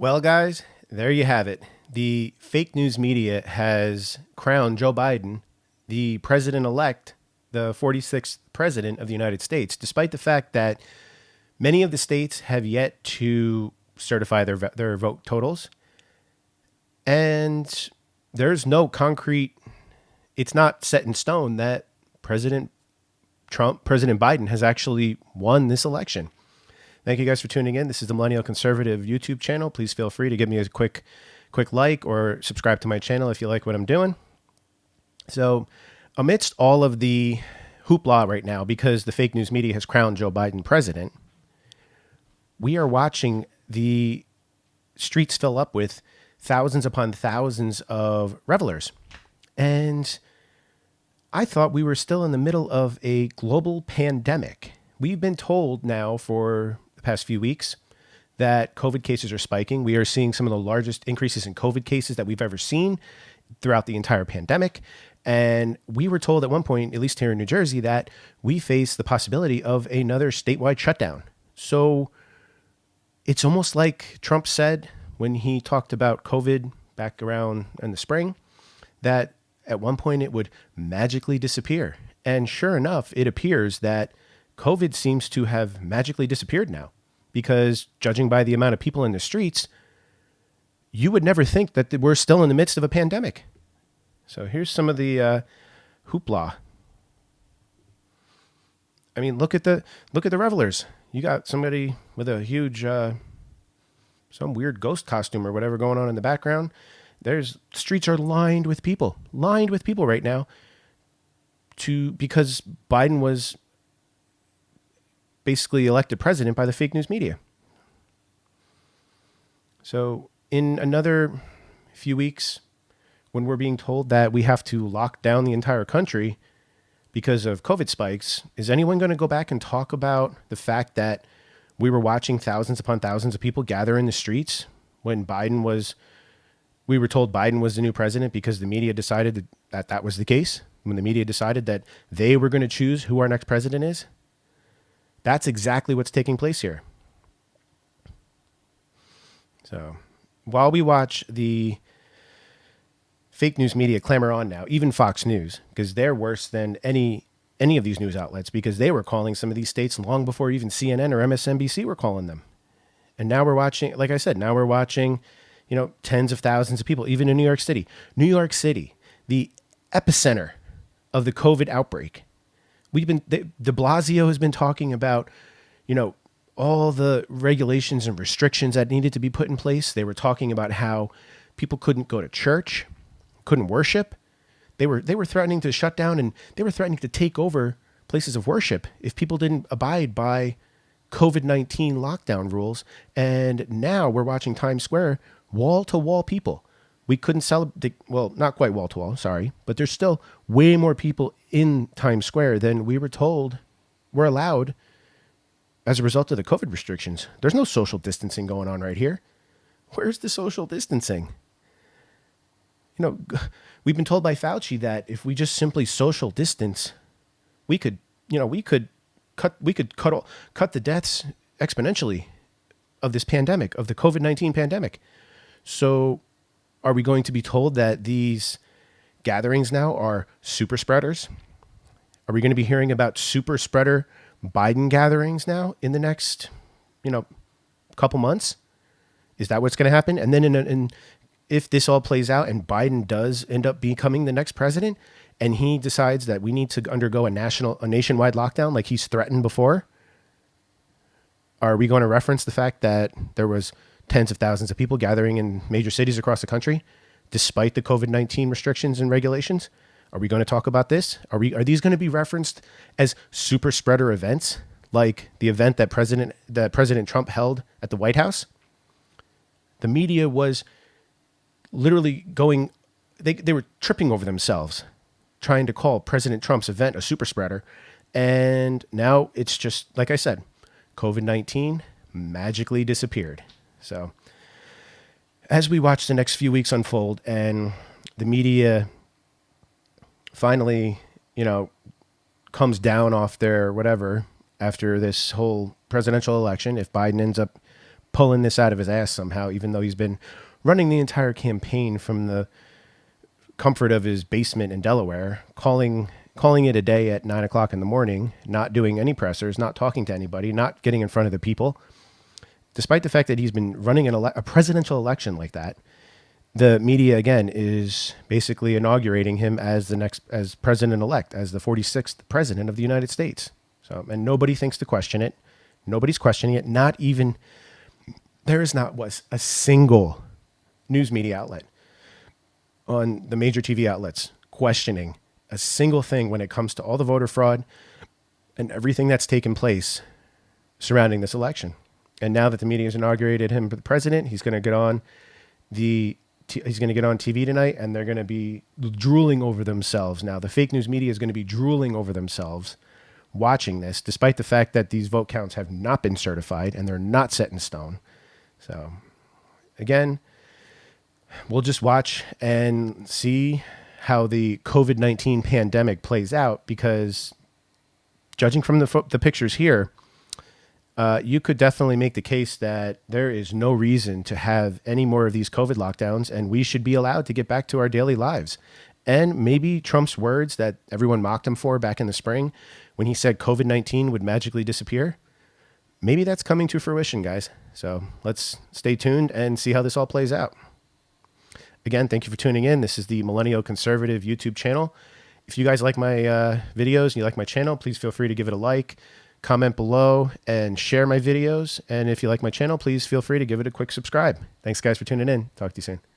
Well, guys, there you have it. The fake news media has crowned Joe Biden the president elect, the 46th president of the United States, despite the fact that many of the states have yet to certify their vote totals. And there's no concrete, it's not set in stone that President Biden has actually won this election. Thank you guys for tuning in. This is the Millennial Conservative YouTube channel. Please feel free to give me a quick like or subscribe to my channel if you like what I'm doing. So amidst all of the hoopla right now, because the fake news media has crowned Joe Biden president, we are watching the streets fill up with thousands upon thousands of revelers. And I thought we were still in the middle of a global pandemic. We've been told now for the past few weeks that COVID cases are spiking. We are seeing some of the largest increases in COVID cases that we've ever seen throughout the entire pandemic. And we were told at one point, at least here in New Jersey, that we face the possibility of another statewide shutdown. So it's almost like Trump said when he talked about COVID back around in the spring, that at one point it would magically disappear. And sure enough, it appears that COVID seems to have magically disappeared now, because judging by the amount of people in the streets, you would never think that we're still in the midst of a pandemic. So here's some of the hoopla. I mean, look at the revelers. You got somebody with a huge, some weird ghost costume or whatever going on in the background. Streets are lined with people right now because Biden was basically elected president by the fake news media. So in another few weeks, when we're being told that we have to lock down the entire country because of COVID spikes, is anyone going to go back and talk about the fact that we were watching thousands upon thousands of people gather in the streets when we were told Biden was the new president because the media decided that was the case? When the media decided that they were going to choose who our next president is? That's exactly what's taking place here. So while we watch the fake news media clamor on now, even Fox News, because they're worse than any of these news outlets, because they were calling some of these states long before even CNN or MSNBC were calling them. And now we're watching, like I said, tens of thousands of people, even in New York City. New York City, the epicenter of the COVID outbreak. De Blasio has been talking about, all the regulations and restrictions that needed to be put in place. They were talking about how people couldn't go to church, couldn't worship. They were threatening to shut down, and they were threatening to take over places of worship if people didn't abide by COVID-19 lockdown rules. And now we're watching Times Square, wall to wall people. We couldn't celebrate, well, not quite wall to wall, sorry, but there's still way more people in Times Square than we were told were allowed as a result of the COVID restrictions. There's no social distancing going on right here. Where's the social distancing? We've been told by Fauci that if we just simply social distance, we could cut the deaths exponentially of this pandemic, of the COVID-19 pandemic. So are we going to be told that these gatherings now are super spreaders? Are we going to be hearing about super spreader Biden gatherings now in the next, couple months? Is that what's going to happen? And then if this all plays out and Biden does end up becoming the next president, and he decides that we need to undergo a nationwide lockdown like he's threatened before, are we going to reference the fact that there was tens of thousands of people gathering in major cities across the country, despite the COVID-19 restrictions and regulations? Are we going to talk about this? Are these going to be referenced as super spreader events, like the event that President Trump held at the White House? The media was literally they were tripping over themselves trying to call President Trump's event a super spreader. And now it's just, like I said, COVID-19 magically disappeared. So as we watch the next few weeks unfold and the media finally, comes down off their whatever after this whole presidential election, if Biden ends up pulling this out of his ass somehow, even though he's been running the entire campaign from the comfort of his basement in Delaware, calling it a day at 9 o'clock in the morning, not doing any pressers, not talking to anybody, not getting in front of the people. Despite the fact that he's been running a presidential election like that, the media again is basically inaugurating him as as president-elect, as the 46th president of the United States. So, and nobody thinks to question it. Nobody's questioning it. Not even, there is not a single news media outlet on the major TV outlets questioning a single thing when it comes to all the voter fraud and everything that's taken place surrounding this election. And now that the media has inaugurated him for the president, he's going to get on TV tonight, and they're going to be drooling over themselves. Now, the fake news media is going to be drooling over themselves watching this, despite the fact that these vote counts have not been certified and they're not set in stone. So, again, we'll just watch and see how the COVID-19 pandemic plays out, because judging from the pictures here, you could definitely make the case that there is no reason to have any more of these COVID lockdowns, and we should be allowed to get back to our daily lives. And maybe Trump's words that everyone mocked him for back in the spring when he said COVID-19 would magically disappear, maybe that's coming to fruition, guys. So let's stay tuned and see how this all plays out. Again, thank you for tuning in. This is the Millennial Conservative YouTube channel. If you guys like my videos and you like my channel, please feel free to give it a like, comment below, and share my videos. And if you like my channel, please feel free to give it a quick subscribe. Thanks, guys, for tuning in. Talk to you soon.